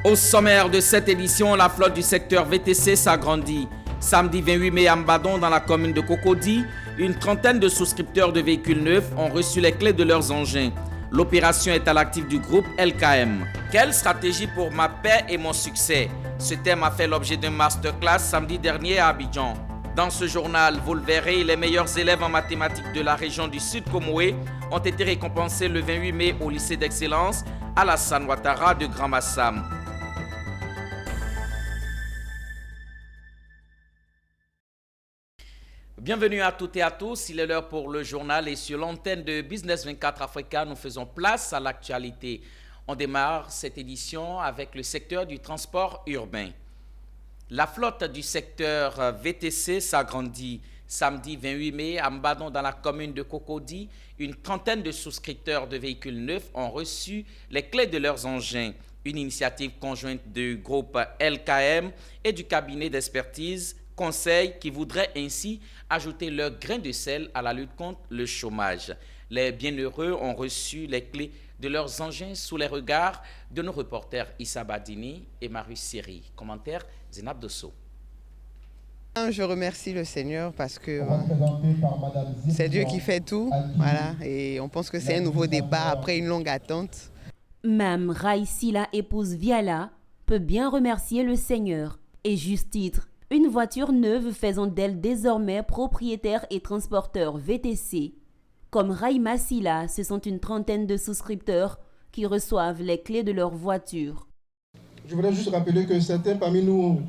Au sommaire de cette édition, la flotte du secteur VTC s'agrandit. Samedi 28 mai à Mbadon, dans la commune de Cocody, une trentaine de souscripteurs de véhicules neufs ont reçu les clés de leurs engins. L'opération est à l'actif du groupe LKM. Quelle stratégie pour ma paix et mon succès? Ce thème a fait l'objet d'un masterclass samedi dernier à Abidjan. Dans ce journal, vous le verrez, les meilleurs élèves en mathématiques de la région du Sud Comoé ont été récompensés le 28 mai au lycée d'excellence Alassane Ouattara de Grand Massam. Bienvenue à toutes et à tous, il est l'heure pour le journal et sur l'antenne de Business 24 Africa, nous faisons place à l'actualité. On démarre cette édition avec le secteur du transport urbain. La flotte du secteur VTC s'agrandit. Samedi 28 mai, à Mbadon, dans la commune de Cocody, une trentaine de souscripteurs de véhicules neufs ont reçu les clés de leurs engins. Une initiative conjointe du groupe LKM et du cabinet d'expertise Conseil qui voudrait ainsi ajouter leur grain de sel à la lutte contre le chômage. Les bienheureux ont reçu les clés de leurs engins sous les regards de nos reporters Issa Badini et Marius Siri. Commentaire Zinab Dosso. Je remercie le Seigneur parce que c'est Dieu qui fait tout, voilà, et on pense que c'est un nouveau départ après une longue attente. Mme Raïsila, épouse Viala, peut bien remercier le Seigneur. Et juste titre, une voiture neuve faisant d'elle désormais propriétaire et transporteur VTC. Comme Raïma Sila, ce sont une trentaine de souscripteurs qui reçoivent les clés de leur voiture. Je voudrais juste rappeler que certains parmi nous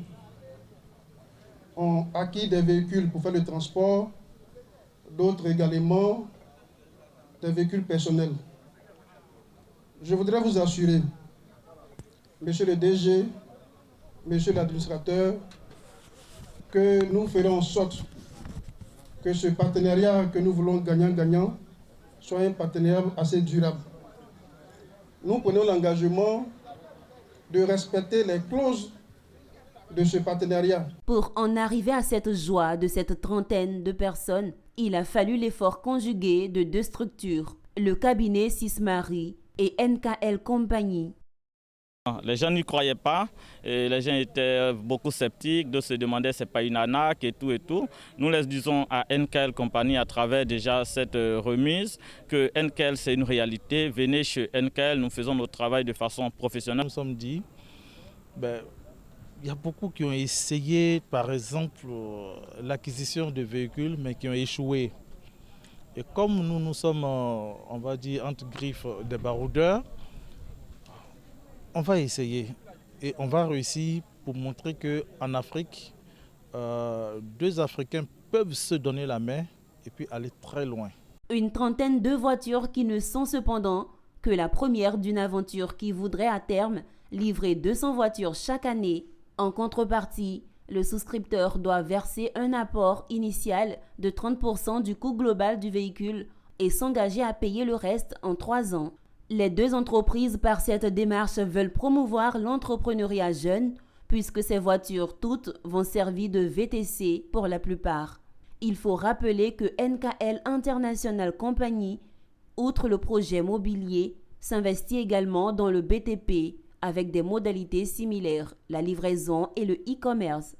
ont acquis des véhicules pour faire le transport, d'autres également des véhicules personnels. Je voudrais vous assurer, monsieur le DG, monsieur l'administrateur, que nous ferons en sorte que ce partenariat que nous voulons gagnant-gagnant soit un partenariat assez durable. Nous prenons l'engagement de respecter les clauses de ce partenariat. Pour en arriver à cette joie de cette trentaine de personnes, il a fallu l'effort conjugué de deux structures, le cabinet Sismari et NKL Compagnie. Les gens n'y croyaient pas, et les gens étaient beaucoup sceptiques, de se demander si ce n'est pas une arnaque et tout. Nous les disons à NKL Compagnie à travers déjà cette remise que NKL c'est une réalité. Venez chez NKL, nous faisons notre travail de façon professionnelle. Nous sommes dit, il y a beaucoup qui ont essayé par exemple l'acquisition de véhicules mais qui ont échoué. Et comme nous sommes, on va dire, entre griffes des baroudeurs, on va essayer et on va réussir pour montrer qu'en Afrique, deux Africains peuvent se donner la main et puis aller très loin. Une trentaine de voitures qui ne sont cependant que la première d'une aventure qui voudrait à terme livrer 200 voitures chaque année. En contrepartie, le souscripteur doit verser un apport initial de 30% du coût global du véhicule et s'engager à payer le reste en 3 ans. Les deux entreprises, par cette démarche, veulent promouvoir l'entrepreneuriat jeune, puisque ces voitures toutes vont servir de VTC pour la plupart. Il faut rappeler que NKL International Company, outre le projet mobilier, s'investit également dans le BTP, avec des modalités similaires, la livraison et le e-commerce.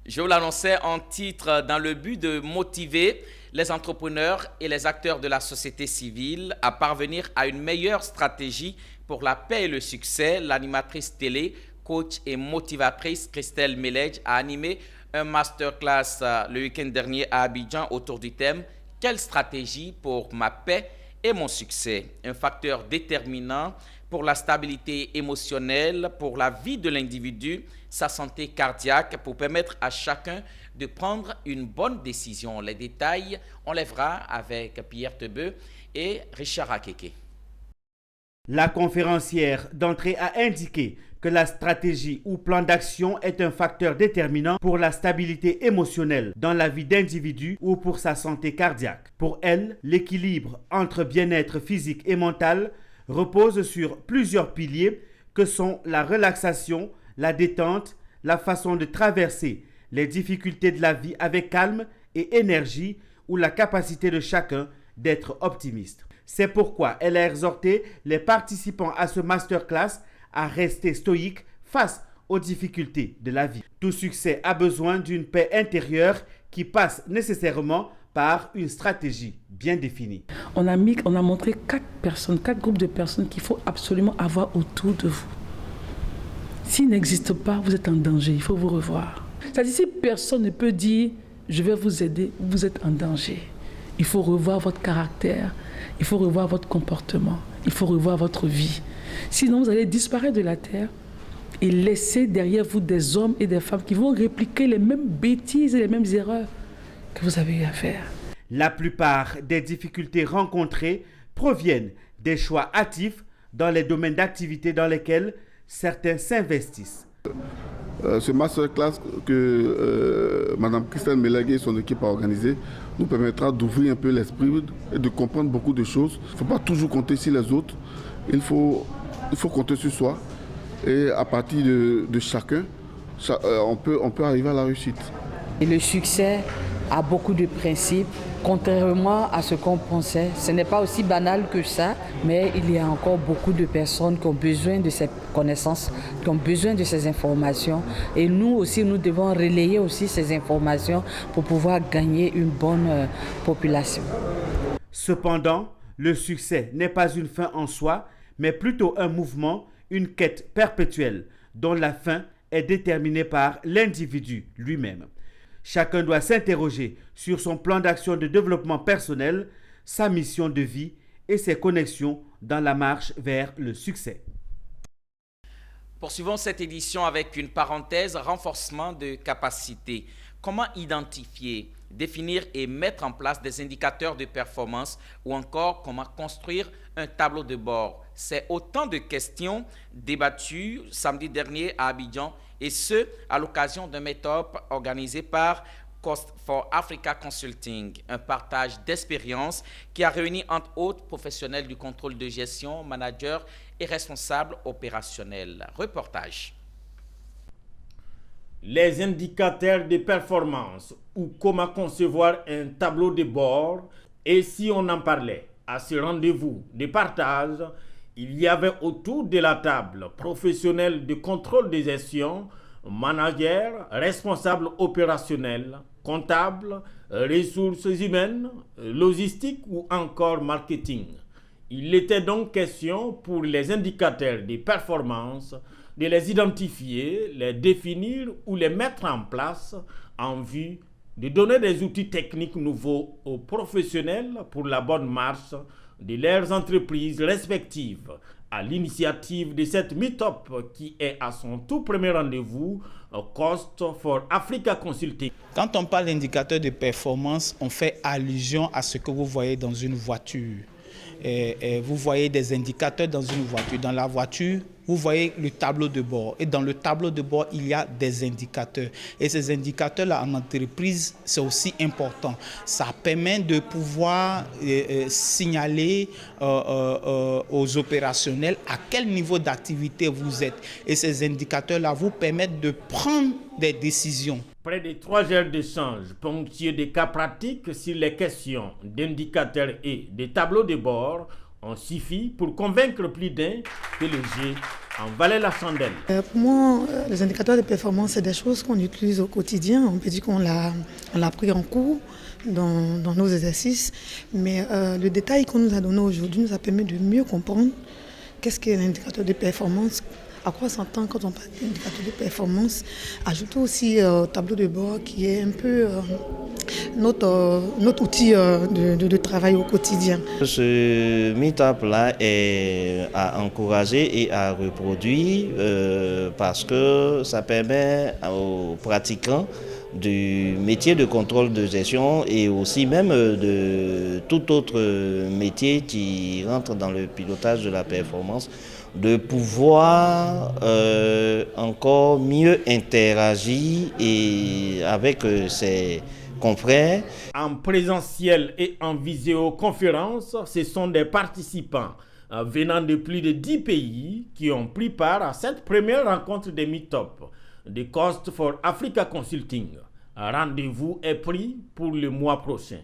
Je vous l'annonçais en titre, dans le but de motiver les entrepreneurs et les acteurs de la société civile à parvenir à une meilleure stratégie pour la paix et le succès, l'animatrice télé, coach et motivatrice Christelle Melej a animé un masterclass le week-end dernier à Abidjan autour du thème « Quelle stratégie pour ma paix et mon succès ?» Un facteur déterminant pour la stabilité émotionnelle, pour la vie de l'individu, sa santé cardiaque, pour permettre à chacun de prendre une bonne décision. Les détails, on les verra avec Pierre Tebeu et Richard Akeke. La conférencière d'entrée a indiqué que la stratégie ou plan d'action est un facteur déterminant pour la stabilité émotionnelle dans la vie d'individu ou pour sa santé cardiaque. Pour elle, l'équilibre entre bien-être physique et mental repose sur plusieurs piliers que sont la relaxation, la détente, la façon de traverser les difficultés de la vie avec calme et énergie ou la capacité de chacun d'être optimiste. C'est pourquoi elle a exhorté les participants à ce masterclass à rester stoïque face aux difficultés de la vie. Tout succès a besoin d'une paix intérieure qui passe nécessairement par une stratégie bien définie. On a montré 4 groupes de personnes qu'il faut absolument avoir autour de vous. S'ils n'existent pas, vous êtes en danger, il faut vous revoir. C'est-à-dire, si personne ne peut dire « je vais vous aider », vous êtes en danger. Il faut revoir votre caractère, il faut revoir votre comportement, il faut revoir votre vie. Sinon, vous allez disparaître de la terre et laisser derrière vous des hommes et des femmes qui vont répliquer les mêmes bêtises et les mêmes erreurs que vous avez eu à faire. La plupart des difficultés rencontrées proviennent des choix hâtifs dans les domaines d'activité dans lesquels certains s'investissent. Ce masterclass que Mme Christelle Mélagué et son équipe a organisé nous permettra d'ouvrir un peu l'esprit et de comprendre beaucoup de choses. Il ne faut pas toujours compter sur les autres, il faut compter sur soi. Et à partir de chacun, on peut arriver à la réussite. Et le succès a beaucoup de principes. Contrairement à ce qu'on pensait, ce n'est pas aussi banal que ça, mais il y a encore beaucoup de personnes qui ont besoin de ces connaissances, qui ont besoin de ces informations. Et nous aussi, nous devons relayer aussi ces informations pour pouvoir gagner une bonne population. Cependant, le succès n'est pas une fin en soi, mais plutôt un mouvement, une quête perpétuelle dont la fin est déterminée par l'individu lui-même. Chacun doit s'interroger sur son plan d'action de développement personnel, sa mission de vie et ses connexions dans la marche vers le succès. Poursuivons cette édition avec une parenthèse, renforcement de capacité. Comment identifier, définir et mettre en place des indicateurs de performance ou encore comment construire un tableau de bord? C'est autant de questions débattues samedi dernier à Abidjan et ce, à l'occasion d'un meet-up organisé par Cost for Africa Consulting, un partage d'expériences qui a réuni entre autres professionnels du contrôle de gestion, managers et responsables opérationnels. Reportage. Les indicateurs de performance ou comment concevoir un tableau de bord. Et si on en parlait à ce rendez-vous de partage, il y avait autour de la table professionnels de contrôle de gestion, managers, responsables opérationnels, comptables, ressources humaines, logistique ou encore marketing. Il était donc question pour les indicateurs de performance de les identifier, les définir ou les mettre en place en vue de donner des outils techniques nouveaux aux professionnels pour la bonne marche de leurs entreprises respectives. À l'initiative de cette meet-up qui est à son tout premier rendez-vous, Cost for Africa Consulting. Quand on parle d'indicateur de performance, on fait allusion à ce que vous voyez dans une voiture. Vous voyez des indicateurs dans une voiture. Dans la voiture, vous voyez le tableau de bord. Et dans le tableau de bord, il y a des indicateurs. Et ces indicateurs-là, en entreprise, c'est aussi important. Ça permet de pouvoir signaler aux opérationnels à quel niveau d'activité vous êtes. Et ces indicateurs-là vous permettent de prendre des décisions. Près de 3 heures d'échange ponctués de cas pratiques sur les questions d'indicateurs et de tableaux de bord ont suffi pour convaincre plus d'un que le jeu en valait la chandelle. Pour moi, les indicateurs de performance, c'est des choses qu'on utilise au quotidien. On peut dire qu'on l'a pris en cours dans nos exercices. Mais le détail qu'on nous a donné aujourd'hui nous a permis de mieux comprendre qu'est-ce qu'est l'indicateur de performance, à quoi s'entend quand on parle d'indicateur de performance. Ajoutons aussi au tableau de bord qui est un peu notre outil de travail au quotidien. Ce meet-up-là est à encourager et à reproduire parce que ça permet aux pratiquants du métier de contrôle de gestion et aussi même de tout autre métier qui rentre dans le pilotage de la performance de pouvoir encore mieux interagir et avec ses confrères. En présentiel et en visioconférence, ce sont des participants venant de plus de 10 pays qui ont pris part à cette première rencontre des meet-up de Cost for Africa Consulting. Un rendez-vous est pris pour le mois prochain.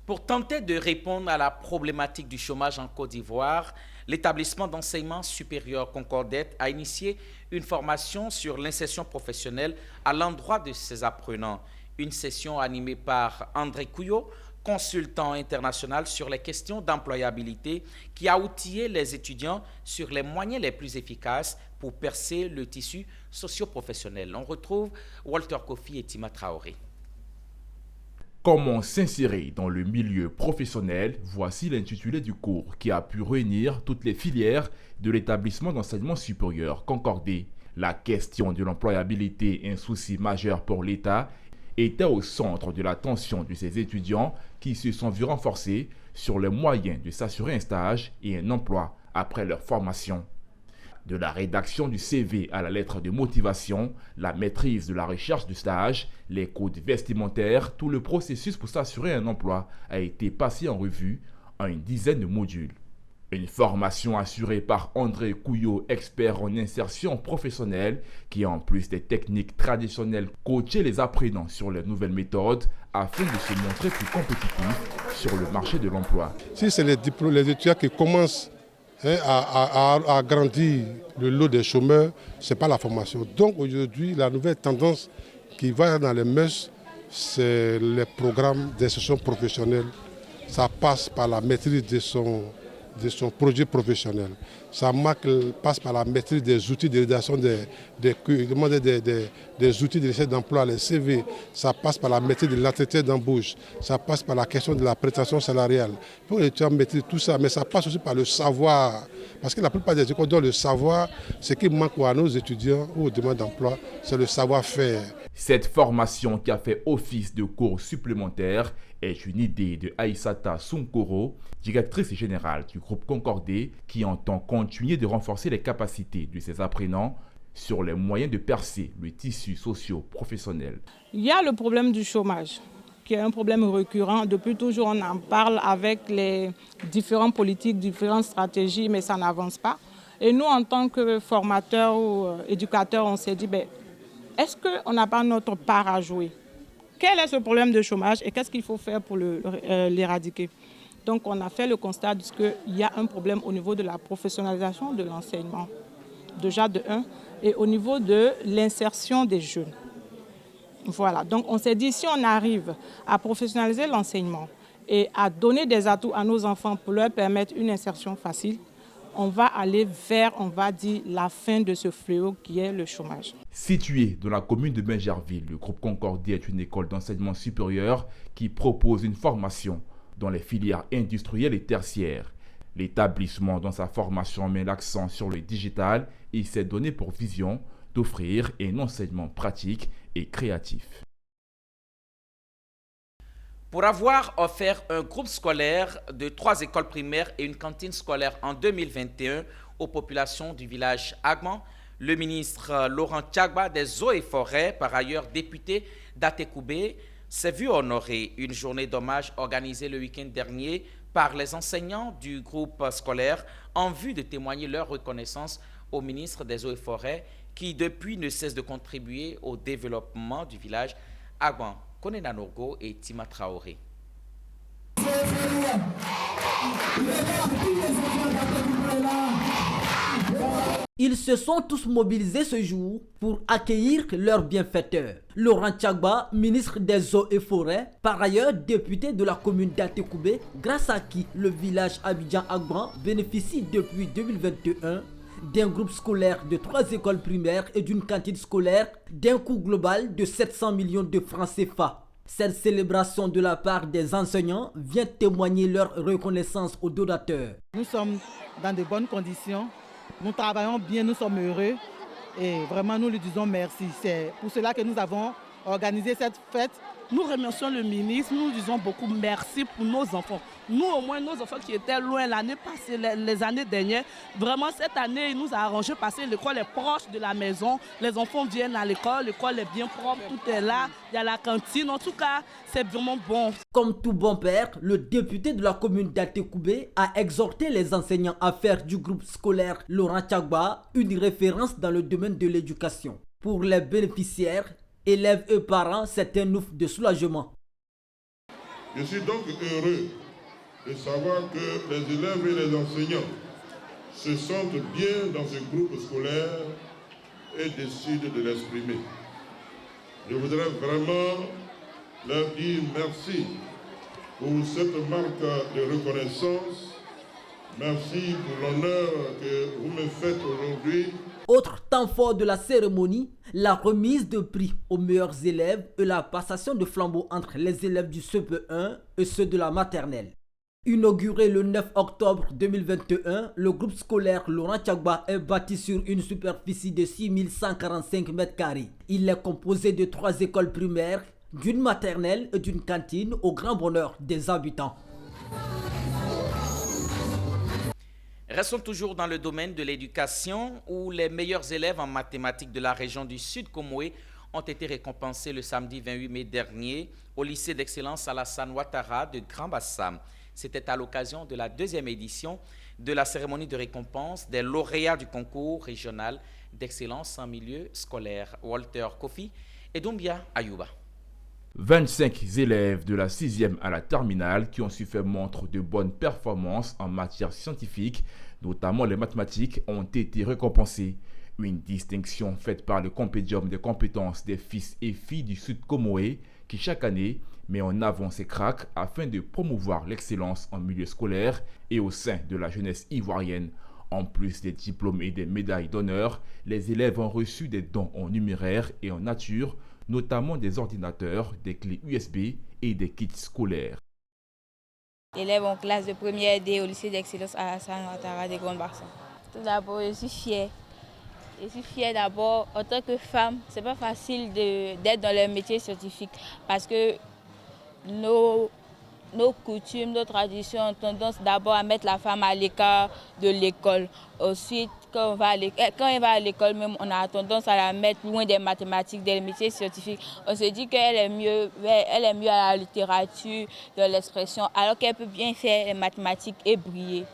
Pour tenter de répondre à la problématique du chômage en Côte d'Ivoire, l'établissement d'enseignement supérieur Concordette a initié une formation sur l'insertion professionnelle à l'endroit de ses apprenants. Une session animée par André Couillot, consultant international sur les questions d'employabilité, qui a outillé les étudiants sur les moyens les plus efficaces pour percer le tissu socio-professionnel. On retrouve Walter Kofi et Tima Traoré. Comment s'insérer dans le milieu professionnel? Voici l'intitulé du cours qui a pu réunir toutes les filières de l'établissement d'enseignement supérieur Concordé. La question de l'employabilité, un souci majeur pour l'État, était au centre de l'attention de ces étudiants qui se sont vus renforcés sur les moyens de s'assurer un stage et un emploi après leur formation. De la rédaction du CV à la lettre de motivation, la maîtrise de la recherche de stage, les codes vestimentaires, tout le processus pour s'assurer un emploi a été passé en revue en une dizaine de modules. Une formation assurée par André Couillot, expert en insertion professionnelle, qui en plus des techniques traditionnelles coachait les apprenants sur les nouvelles méthodes afin de se montrer plus compétitifs sur le marché de l'emploi. Si c'est les étudiants qui commencent à agrandir le lot des chômeurs, ce n'est pas la formation. Donc aujourd'hui, la nouvelle tendance qui va dans les mœurs, c'est les programmes d'insertion professionnelle. Ça passe par la maîtrise de son projet professionnel. Ça passe par la maîtrise des outils de rédaction des outils de recherche d'emploi, les CV. Ça passe par la maîtrise de l'entretien d'embauche. Ça passe par la question de la prestation salariale. Il faut que les étudiants maîtrisent tout ça, mais ça passe aussi par le savoir. Parce que la plupart des écoles donnent le savoir. Ce qui manque à nos étudiants ou aux demandes d'emploi, c'est le savoir-faire. Cette formation qui a fait office de cours supplémentaires est une idée de Aïssata Sunkoro, directrice générale du groupe Concordé, qui entend continuer de renforcer les capacités de ses apprenants sur les moyens de percer le tissu socio-professionnel. Il y a le problème du chômage, qui est un problème récurrent. Depuis toujours, on en parle avec les différentes politiques, différentes stratégies, mais ça n'avance pas. Et nous, en tant que formateurs ou éducateurs, on s'est dit, est-ce qu'on n'a pas notre part à jouer? Quel est ce problème de chômage et qu'est-ce qu'il faut faire pour l'éradiquer? Donc, on a fait le constat qu'il y a un problème au niveau de la professionnalisation de l'enseignement, déjà de 1, et au niveau de l'insertion des jeunes. Voilà, donc on s'est dit, si on arrive à professionnaliser l'enseignement et à donner des atouts à nos enfants pour leur permettre une insertion facile, on va aller vers, on va dire, la fin de ce fléau qui est le chômage. Situé dans la commune de Bingerville, le groupe Concordé est une école d'enseignement supérieur qui propose une formation dans les filières industrielles et tertiaires. L'établissement, dans sa formation, met l'accent sur le digital et s'est donné pour vision d'offrir un enseignement pratique et créatif. Pour avoir offert un groupe scolaire de 3 écoles primaires et une cantine scolaire en 2021 aux populations du village Agman, le ministre Laurent Tchagba des Eaux et Forêts, par ailleurs député d'Atekoubé, s'est vu honorer une journée d'hommage organisée le week-end dernier par les enseignants du groupe scolaire en vue de témoigner leur reconnaissance au ministre des Eaux et Forêts qui depuis ne cesse de contribuer au développement du village Agman. Konena Norgo et Tima Traoré. Ils se sont tous mobilisés ce jour pour accueillir leur bienfaiteur. Laurent Tchagba, ministre des Eaux et Forêts, par ailleurs député de la commune d'Atekoubé, grâce à qui le village Abidjan-Agban bénéficie depuis 2021 d'un groupe scolaire de 3 écoles primaires et d'une cantine scolaire d'un coût global de 700 millions de francs CFA. Cette célébration de la part des enseignants vient témoigner leur reconnaissance aux donateurs. Nous sommes dans de bonnes conditions, nous travaillons bien, nous sommes heureux et vraiment nous lui disons merci. C'est pour cela que nous avons organisé cette fête. Nous remercions le ministre, nous disons beaucoup merci pour nos enfants. Nous, au moins, nos enfants qui étaient loin l'année passée, les années dernières, vraiment cette année, il nous a arrangé parce que l'école est proche de la maison. Les enfants viennent à l'école est bien propre, tout est là, il y a la cantine. En tout cas, c'est vraiment bon. Comme tout bon père, le député de la commune d'Atekoubé a exhorté les enseignants à faire du groupe scolaire Laurent Tchagba une référence dans le domaine de l'éducation. Pour les bénéficiaires, élèves et parents, c'est un ouf de soulagement. Je suis donc heureux de savoir que les élèves et les enseignants se sentent bien dans un groupe scolaire et décident de l'exprimer. Je voudrais vraiment leur dire merci pour cette marque de reconnaissance. Merci pour l'honneur que vous me faites aujourd'hui. Autre temps fort de la cérémonie, la remise de prix aux meilleurs élèves et la passation de flambeau entre les élèves du CP1 et ceux de la maternelle. Inauguré le 9 octobre 2021, le groupe scolaire Laurent Tchagba est bâti sur une superficie de 6145 m². Il est composé de 3 écoles primaires, d'une maternelle et d'une cantine au grand bonheur des habitants. Restons toujours dans le domaine de l'éducation où les meilleurs élèves en mathématiques de la région du Sud Comoé ont été récompensés le samedi 28 mai dernier au lycée d'excellence Alassane Ouattara de Grand Bassam. C'était à l'occasion de la 2e édition de la cérémonie de récompense des lauréats du concours régional d'excellence en milieu scolaire. Walter Kofi et Doumbia Ayouba. 25 élèves de la 6e à la terminale qui ont su faire montre de bonnes performances en matière scientifique, notamment les mathématiques, ont été récompensés. Une distinction faite par le Compédium des compétences des fils et filles du Sud Comoé qui chaque année met en avant ses cracks afin de promouvoir l'excellence en milieu scolaire et au sein de la jeunesse ivoirienne. En plus des diplômes et des médailles d'honneur, les élèves ont reçu des dons en numéraire et en nature, notamment des ordinateurs, des clés USB et des kits scolaires. Élève en classe de première D au lycée d'excellence Alassane Ouattara de Grand Bassam. Tout d'abord, je suis fière. Je suis fière d'abord en tant que femme. Ce n'est pas facile d'être dans le métier scientifique parce que nos coutumes, nos traditions ont tendance d'abord à mettre la femme à l'écart de l'école. Ensuite, quand elle va à l'école, même, on a tendance à la mettre loin des mathématiques, des métiers scientifiques. On se dit qu'elle est mieux à la littérature, de l'expression, alors qu'elle peut bien faire les mathématiques et briller.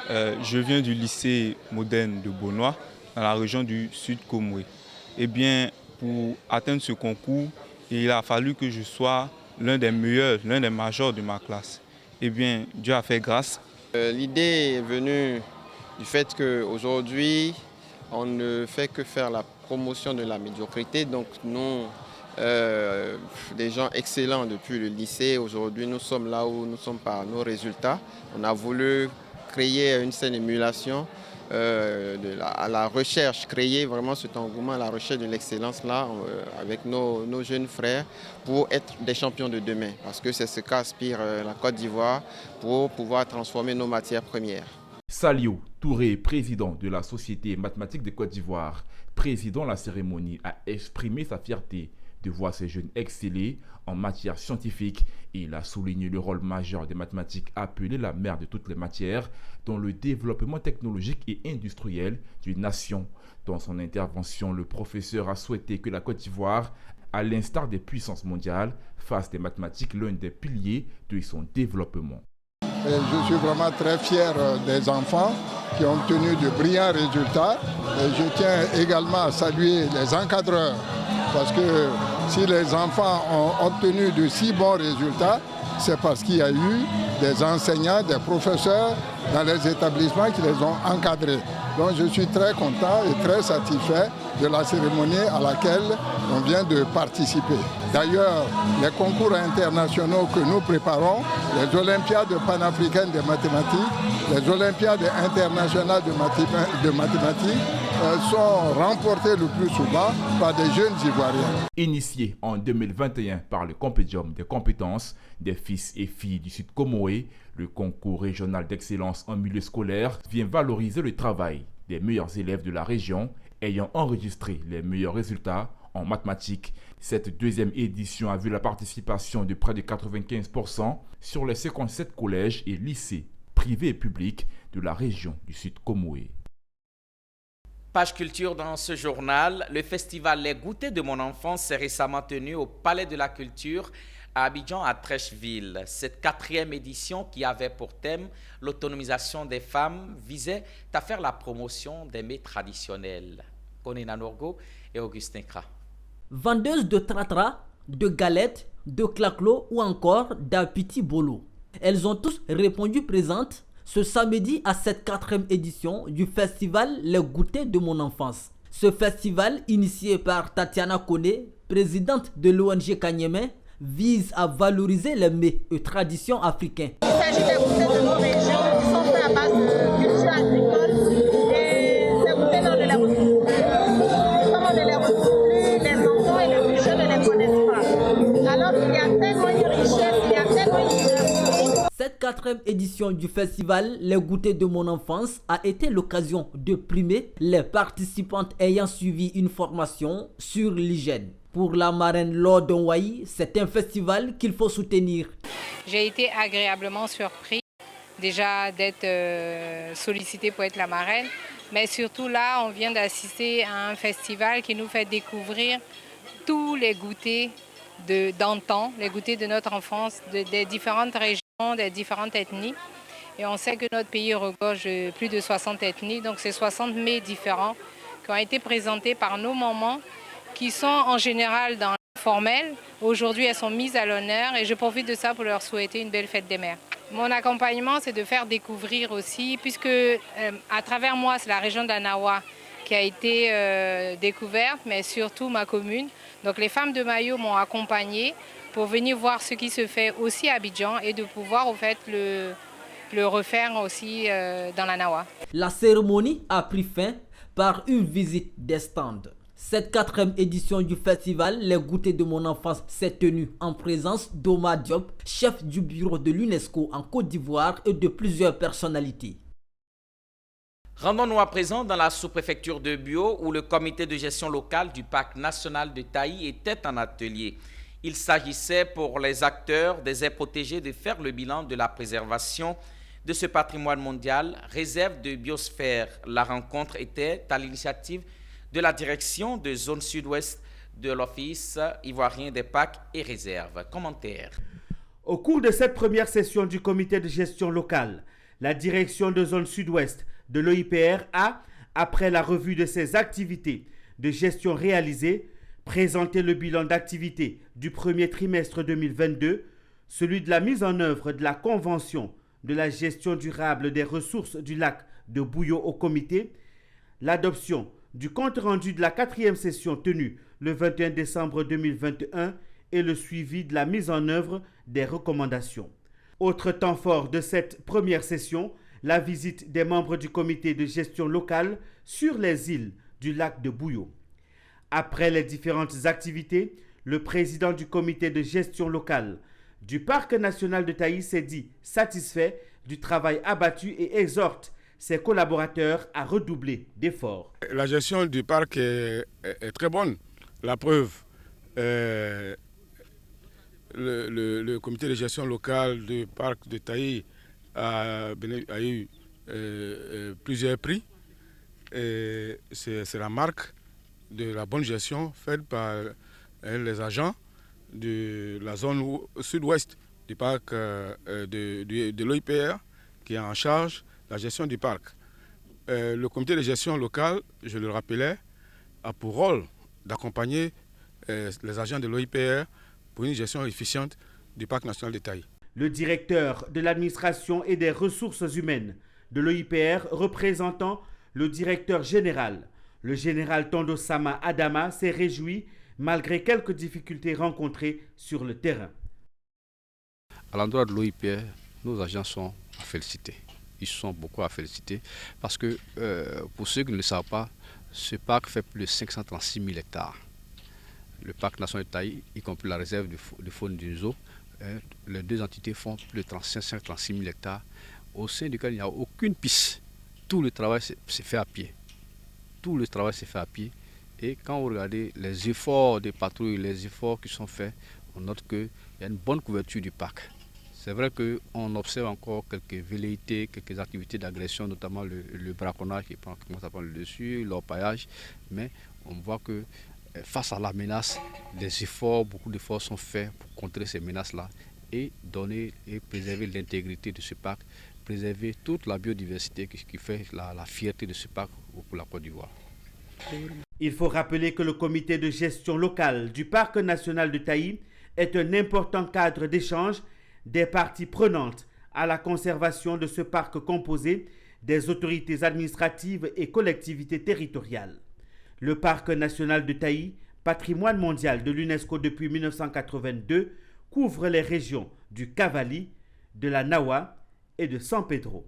Je viens du lycée moderne de Beaunois, dans la région du Sud Comoé. Eh bien, pour atteindre ce concours, il a fallu que je sois l'un des meilleurs, l'un des majors de ma classe. Eh bien, Dieu a fait grâce. L'idée est venue du fait qu'aujourd'hui, on ne fait que faire la promotion de la médiocrité. Donc nous, des gens excellents depuis le lycée, aujourd'hui nous sommes là où nous sommes par nos résultats. On a voulu créer une saine émulation à la recherche, créer vraiment cet engouement à la recherche de l'excellence là avec nos jeunes frères pour être des champions de demain. Parce que c'est ce qu'aspire la Côte d'Ivoire pour pouvoir transformer nos matières premières. Salio Touré, président de la Société mathématique de Côte d'Ivoire, président de la cérémonie, a exprimé sa fierté de voir ces jeunes exceller en matière scientifique. Il a souligné le rôle majeur des mathématiques appelées la mère de toutes les matières dans le développement technologique et industriel d'une nation. Dans son intervention, le professeur a souhaité que la Côte d'Ivoire, à l'instar des puissances mondiales, fasse des mathématiques l'un des piliers de son développement. Je suis vraiment très fier des enfants qui ont obtenu de brillants résultats. Et je tiens également à saluer les encadreurs parce que si les enfants ont obtenu de si bons résultats, c'est parce qu'il y a eu des enseignants, des professeurs dans les établissements qui les ont encadrés. Donc je suis très content et très satisfait de la cérémonie à laquelle on vient de participer. D'ailleurs, les concours internationaux que nous préparons, les Olympiades panafricaines de mathématiques, les Olympiades internationales de mathématiques sont remportées le plus souvent par des jeunes Ivoiriens. Initié en 2021 par le Compédium des compétences des fils et filles du Sud Comoé, le concours régional d'excellence en milieu scolaire vient valoriser le travail des meilleurs élèves de la région ayant enregistré les meilleurs résultats en mathématiques. Cette deuxième édition a vu la participation de près de 95% sur les 57 collèges et lycées privés et publics de la région du Sud Comoé. Page culture dans ce journal. Le festival Les Goûters de mon enfance s'est récemment tenu au Palais de la Culture à Abidjan, à Trècheville. Cette 4e édition, qui avait pour thème l'autonomisation des femmes, visait à faire la promotion des mets traditionnels. Konina Norgo et Augustin Kra. Vendeuses de tratra, de galettes, de claclos ou encore d'un petit bolo. Elles ont tous répondu présentes Ce samedi à cette 4e édition du festival Les Goûters de mon enfance. Ce festival, initié par Tatiana Kone, présidente de l'ONG Kanyeme, vise à valoriser les mets et traditions africaines. Il s'agit des goûters de nos régions qui sont faits à base de culture agricole et ces goûters on ne les retrouve plus. Comme on ne les retrouve plus, les enfants et les plus jeunes ne les connaissent pas. Alors qu'il y a tellement une richesse, il y a tellement une diversité. Cette 4e édition du festival Les Goûters de mon enfance a été l'occasion de primer les participantes ayant suivi une formation sur l'hygiène. Pour la marraine Laure Donwayi, c'est un festival qu'il faut soutenir. J'ai été agréablement surpris déjà d'être sollicitée pour être la marraine, mais surtout là, on vient d'assister à un festival qui nous fait découvrir tous les goûters d'antan, les goûters de notre enfance, des différentes régions, des différentes ethnies. Et on sait que notre pays regorge plus de 60 ethnies, donc c'est 60 mets différents qui ont été présentés par nos mamans, qui sont en général dans l'informel. Aujourd'hui, elles sont mises à l'honneur et je profite de ça pour leur souhaiter une belle fête des mères. Mon accompagnement, c'est de faire découvrir aussi, puisque à travers moi, c'est la région d'Anawa qui a été découverte, mais surtout ma commune. Donc les femmes de Mayo m'ont accompagnée pour venir voir ce qui se fait aussi à Abidjan et de pouvoir au fait le refaire aussi dans l'Anawa. La cérémonie a pris fin par une visite des stands. Cette 4e édition du festival Les Goûters de mon enfance s'est tenue en présence d'Oma Diop, chef du bureau de l'UNESCO en Côte d'Ivoire et de plusieurs personnalités. Rendons-nous à présent dans la sous-préfecture de Bio où le comité de gestion locale du parc national de Taï était en atelier. Il s'agissait pour les acteurs des aires protégées de faire le bilan de la préservation de ce patrimoine mondial, réserve de biosphère. La rencontre était à l'initiative de la direction de zone sud-ouest de l'Office ivoirien des parcs et réserves. Commentaire. Au cours de cette première session du comité de gestion locale, la direction de zone sud-ouest de l'OIPR a, après la revue de ses activités de gestion réalisées, présenté le bilan d'activité du premier trimestre 2022, celui de la mise en œuvre de la Convention de la gestion durable des ressources du lac de Bouyo au comité, l'adoption du compte-rendu de la 4e session tenue le 21 décembre 2021 et le suivi de la mise en œuvre des recommandations. Autre temps fort de cette première session, la visite des membres du comité de gestion locale sur les îles du lac de Bouyo. Après les différentes activités, le président du comité de gestion locale du parc national de Taï s'est dit satisfait du travail abattu et exhorte ses collaborateurs à redoubler d'efforts. La gestion du parc est très bonne. La preuve, le comité de gestion locale du parc de Taï a eu plusieurs prix. C'est la marque de la bonne gestion faite par les agents de la zone sud-ouest du parc de l'OIPR qui est en charge la gestion du parc. Le comité de gestion locale, je le rappelais, a pour rôle d'accompagner les agents de l'OIPR pour une gestion efficiente du parc national de Taï. Le directeur de l'administration et des ressources humaines de l'OIPR représentant le directeur général, le général Tondo Sama Adama, s'est réjoui malgré quelques difficultés rencontrées sur le terrain. À l'endroit de l'OIPR, nos agents sont à féliciter. Ils sont beaucoup à féliciter parce que, pour ceux qui ne le savent pas, ce parc fait plus de 536 000 hectares. Le parc national de Taï, y compris la réserve de faune du zoo, les deux entités font plus de 35-36 000 hectares, au sein duquel il n'y a aucune piste. Tout le travail s'est fait à pied. Tout le travail s'est fait à pied. Et quand vous regardez les efforts des patrouilles, les efforts qui sont faits, on note qu'il y a une bonne couverture du parc. C'est vrai qu'on observe encore quelques velléités, quelques activités d'agression, notamment le braconnage qui commence à prendre le dessus, l'orpaillage, mais on voit que face à la menace, beaucoup d'efforts sont faits pour contrer ces menaces-là et donner et préserver l'intégrité de ce parc, préserver toute la biodiversité qui fait la fierté de ce parc pour la Côte d'Ivoire. Il faut rappeler que le comité de gestion locale du parc national de Taï est un important cadre d'échange des parties prenantes à la conservation de ce parc composé des autorités administratives et collectivités territoriales. Le parc national de Taï, patrimoine mondial de l'UNESCO depuis 1982, couvre les régions du Cavali, de la Nawa et de San Pedro.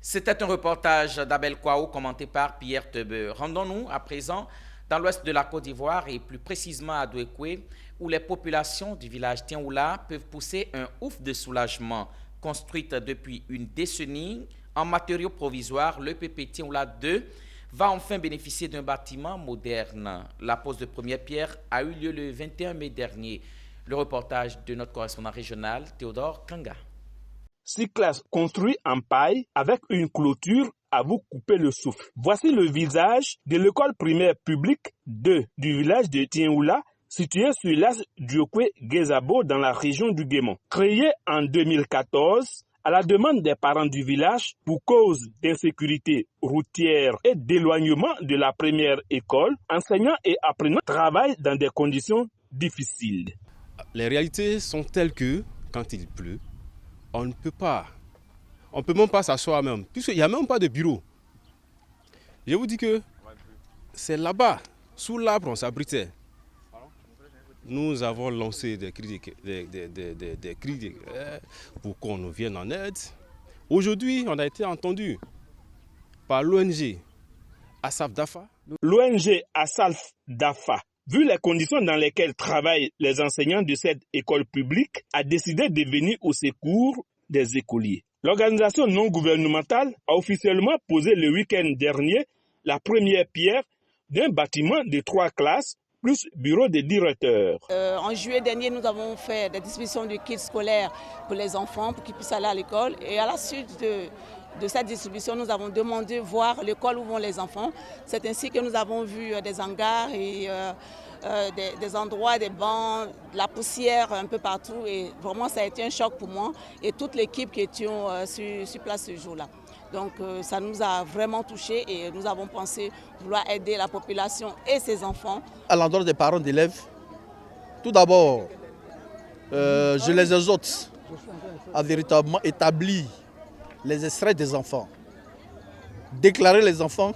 C'était un reportage d'Abel Kouaou commenté par Pierre Tebe. Rendons-nous à présent dans l'ouest de la Côte d'Ivoire et plus précisément à Douékoué, où les populations du village Tienhoula peuvent pousser un ouf de soulagement. Construite depuis une décennie en matériaux provisoires, l'EPP Tienhoula 2 va enfin bénéficier d'un bâtiment moderne. La pose de première pierre a eu lieu le 21 mai dernier. Le reportage de notre correspondant régional, Théodore Kanga. 6 classes construites en paille avec une clôture à vous couper le souffle. Voici le visage de l'école primaire publique 2 du village de Tienhoula, situé sur l'as Douékoué-Guézabo dans la région du Guémon. Créée en 2014, à la demande des parents du village pour cause d'insécurité routière et d'éloignement de la première école, enseignants et apprenants travaillent dans des conditions difficiles. Les réalités sont telles que, quand il pleut, on ne peut même pas s'asseoir même, puisqu'il n'y a même pas de bureau. Je vous dis que c'est là-bas, sous l'arbre, on s'abritait. Nous avons lancé des cris pour qu'on nous vienne en aide. Aujourd'hui, on a été entendu par l'ONG Asaf Dafa. L'ONG Asaf Dafa, vu les conditions dans lesquelles travaillent les enseignants de cette école publique, a décidé de venir au secours des écoliers. L'organisation non gouvernementale a officiellement posé le week-end dernier la première pierre d'un bâtiment de 3 classes plus bureau de directeur. En juillet dernier, nous avons fait des distributions de kits scolaires pour les enfants pour qu'ils puissent aller à l'école. Et à la suite de cette distribution, nous avons demandé voir l'école où vont les enfants. C'est ainsi que nous avons vu des hangars et des endroits, des bancs, la poussière un peu partout. Et vraiment, ça a été un choc pour moi et toute l'équipe qui étions sur place ce jour-là. Donc ça nous a vraiment touchés et nous avons pensé vouloir aider la population et ses enfants. À l'endroit des parents d'élèves, tout d'abord, je les exhorte à véritablement établir les extraits des enfants, déclarer les enfants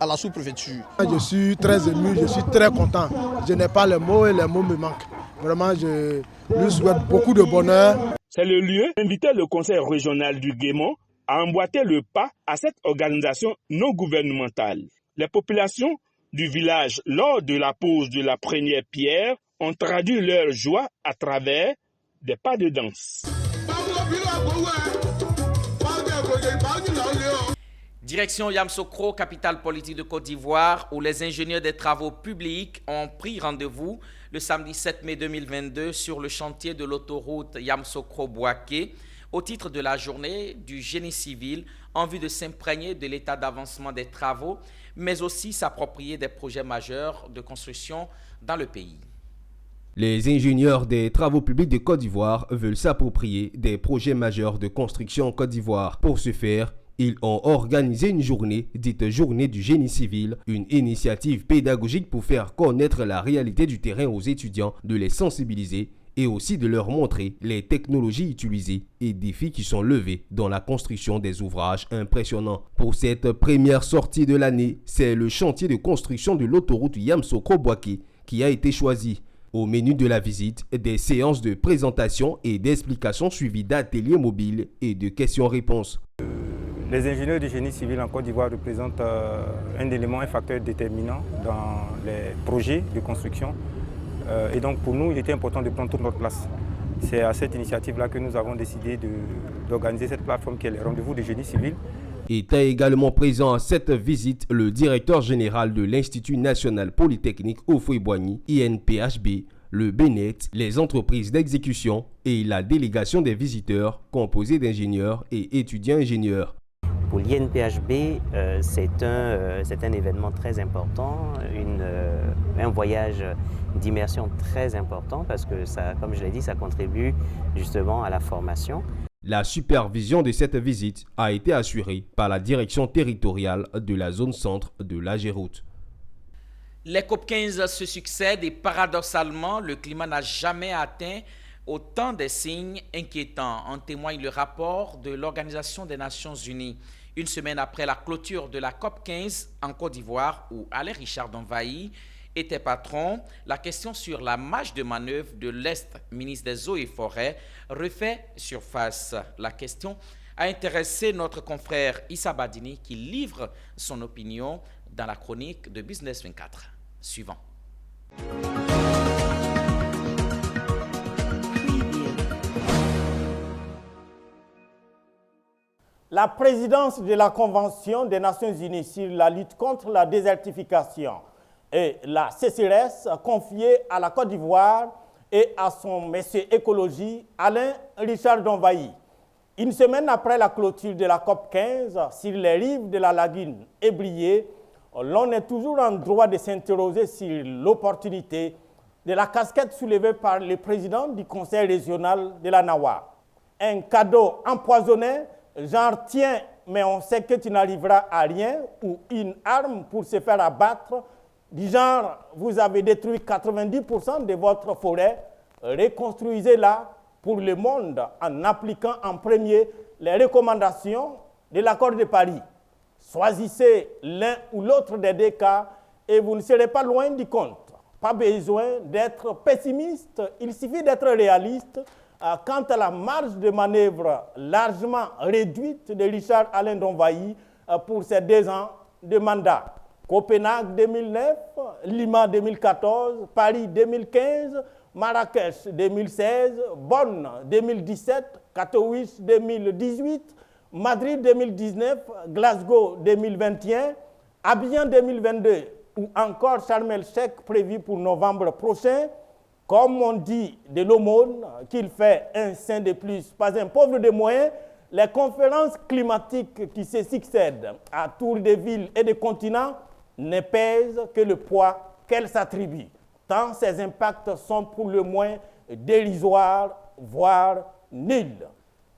à la sous-préfecture. Je suis très ému, je suis très content. Je n'ai pas les mots et les mots me manquent. Vraiment, je lui souhaite beaucoup de bonheur. C'est le lieu d'inviter le conseil régional du Guémon à emboîter le pas à cette organisation non gouvernementale. Les populations du village, lors de la pose de la première pierre, ont traduit leur joie à travers des pas de danse. Direction Yamoussoukro, capitale politique de Côte d'Ivoire, où les ingénieurs des travaux publics ont pris rendez-vous le samedi 7 mai 2022 sur le chantier de l'autoroute Yamoussoukro-Bouaké au titre de la journée du génie civil en vue de s'imprégner de l'état d'avancement des travaux, mais aussi s'approprier des projets majeurs de construction dans le pays. Les ingénieurs des travaux publics de Côte d'Ivoire veulent s'approprier des projets majeurs de construction en Côte d'Ivoire. Pour ce faire, ils ont organisé une journée, dite Journée du génie civil, une initiative pédagogique pour faire connaître la réalité du terrain aux étudiants, de les sensibiliser et aussi de leur montrer les technologies utilisées et défis qui sont levés dans la construction des ouvrages impressionnants. Pour cette première sortie de l'année, c'est le chantier de construction de l'autoroute Yamoussoukro-Bouaké qui a été choisi. Au menu de la visite, des séances de présentation et d'explication suivies d'ateliers mobiles et de questions-réponses. Les ingénieurs du génie civil en Côte d'Ivoire représentent un élément, un facteur déterminant dans les projets de construction. Et donc pour nous, il était important de prendre toute notre place. C'est à cette initiative-là que nous avons décidé d'organiser cette plateforme qui est le rendez-vous du génie civil. Était également présent à cette visite le directeur général de l'Institut national polytechnique Houphouët-Boigny, INPHB, le BNET, les entreprises d'exécution et la délégation des visiteurs composée d'ingénieurs et étudiants ingénieurs. Pour l'INPHB, c'est un événement très important, un voyage d'immersion très important parce que, ça, comme je l'ai dit, ça contribue justement à la formation. La supervision de cette visite a été assurée par la direction territoriale de la zone centre de l'Agéroute. Les COP15 se succèdent et paradoxalement, le climat n'a jamais atteint Autant des signes inquiétants en témoigne le rapport de l'Organisation des Nations Unies. Une semaine après la clôture de la COP15 en Côte d'Ivoire, où Alain Richard Donvaï était patron, la question sur la marge de manœuvre de l'Est, ministre des Eaux et Forêts, refait surface. La question a intéressé notre confrère Issa Badini qui livre son opinion dans la chronique de Business 24. Suivant. La présidence de la Convention des Nations Unies sur la lutte contre la désertification et la sécheresse confiée à la Côte d'Ivoire et à son monsieur écologie, Alain Richard Donvaï. Une semaine après la clôture de la COP15 sur les rives de la lagune Ébrié, l'on est toujours en droit de s'interroger sur l'opportunité de la casquette soulevée par le président du conseil régional de la Nawa. Un cadeau empoisonné, genre tiens, mais on sait que tu n'arriveras à rien, ou une arme pour se faire abattre, du genre vous avez détruit 90% de votre forêt, reconstruisez-la pour le monde en appliquant en premier les recommandations de l'accord de Paris. Choisissez l'un ou l'autre des deux cas et vous ne serez pas loin du compte. Pas besoin d'être pessimiste, il suffit d'être réaliste quant à la marge de manœuvre largement réduite de Richard Alain Donvaï pour ses 2 ans de mandat. Copenhague 2009, Lima 2014, Paris 2015, Marrakech 2016, Bonn 2017, Katowice 2018, Madrid 2019, Glasgow 2021, Abidjan 2022 ou encore Sharm el-Sheikh prévu pour novembre prochain. Comme on dit de l'aumône, qu'il fait un saint de plus, pas un pauvre de moins, les conférences climatiques qui se succèdent à tour de villes et de continents ne pèsent que le poids qu'elles s'attribuent, tant ces impacts sont pour le moins dérisoires, voire nuls.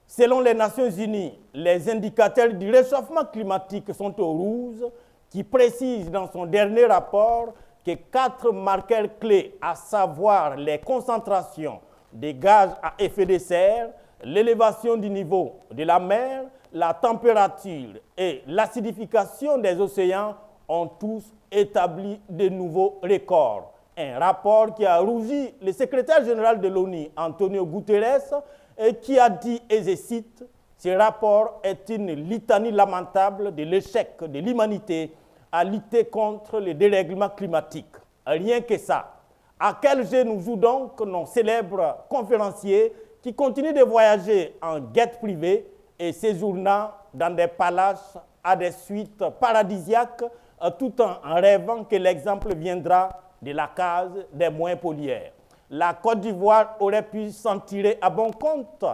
Selon les Nations Unies, les indicateurs du réchauffement climatique sont au rouge, qui précise dans son dernier rapport que 4 marqueurs clés, à savoir les concentrations des gaz à effet de serre, l'élévation du niveau de la mer, la température et l'acidification des océans, ont tous établi de nouveaux records. Un rapport qui a rougi le secrétaire général de l'ONU, Antonio Guterres, et qui a dit, et je cite, « Ce rapport est une litanie lamentable de l'échec de l'humanité à lutter contre le dérèglement climatique. » Rien que ça. À quel jeu nous jouent donc nos célèbres conférenciers qui continuent de voyager en guette privée et séjournant dans des palaces à des suites paradisiaques, tout en rêvant que l'exemple viendra de la case des moins polières. La Côte d'Ivoire aurait pu s'en tirer à bon compte,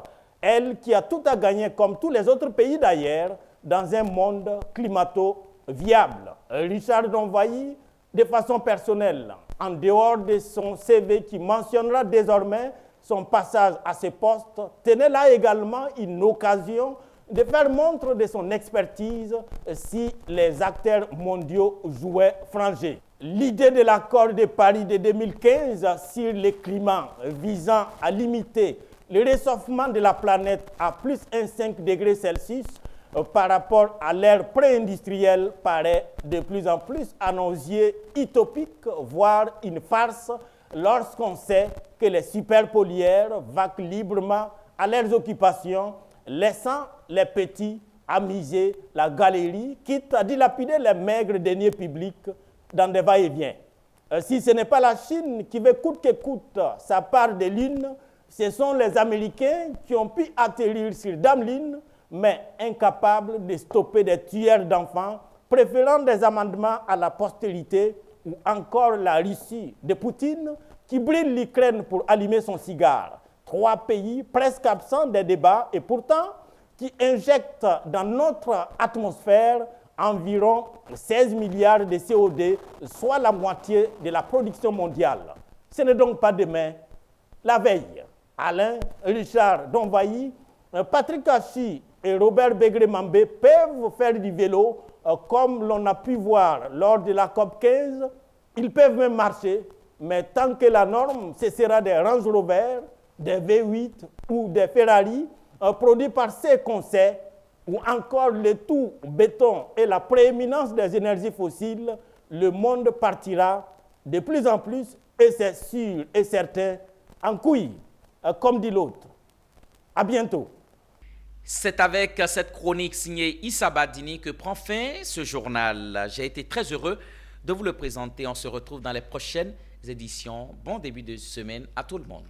elle qui a tout à gagner comme tous les autres pays d'ailleurs, dans un monde climato-viable. Richard Donvaï, de façon personnelle, en dehors de son CV qui mentionnera désormais son passage à ce poste, tenait là également une occasion de faire montre de son expertise si les acteurs mondiaux jouaient franc jeu. L'idée de l'accord de Paris de 2015 sur le climat visant à limiter le réchauffement de la planète à plus 1,5 degrés Celsius par rapport à l'ère pré-industrielle paraît de plus en plus à nos yeux utopique, voire une farce, lorsqu'on sait que les superpolières vaquent librement à leurs occupations, laissant les petits amuser la galerie, quitte à dilapider les maigres deniers publics dans des va-et-vient. Si ce n'est pas la Chine qui veut coûte que coûte sa part de lune, ce sont les Américains qui ont pu atterrir sur Damelin, mais incapables de stopper des tueurs d'enfants, préférant des amendements à la postérité, ou encore la Russie de Poutine, qui brûle l'Ukraine pour allumer son cigare. 3 pays presque absents des débats et pourtant qui injectent dans notre atmosphère environ 16 milliards de CO2, soit la moitié de la production mondiale. Ce n'est donc pas demain, la veille. Alain Richard Donvaï, Patrick Hachi et Robert Begré-Mambé peuvent faire du vélo comme l'on a pu voir lors de la COP15. Ils peuvent même marcher, mais tant que la norme, ce sera des Range Rover, des V8 ou des Ferrari produits par ces concerts, ou encore le tout béton et la prééminence des énergies fossiles, le monde partira de plus en plus, et c'est sûr et certain, en couille, comme dit l'autre. À bientôt. C'est avec cette chronique signée Issa Badini que prend fin ce journal. J'ai été très heureux de vous le présenter. On se retrouve dans les prochaines éditions. Bon début de semaine à tout le monde.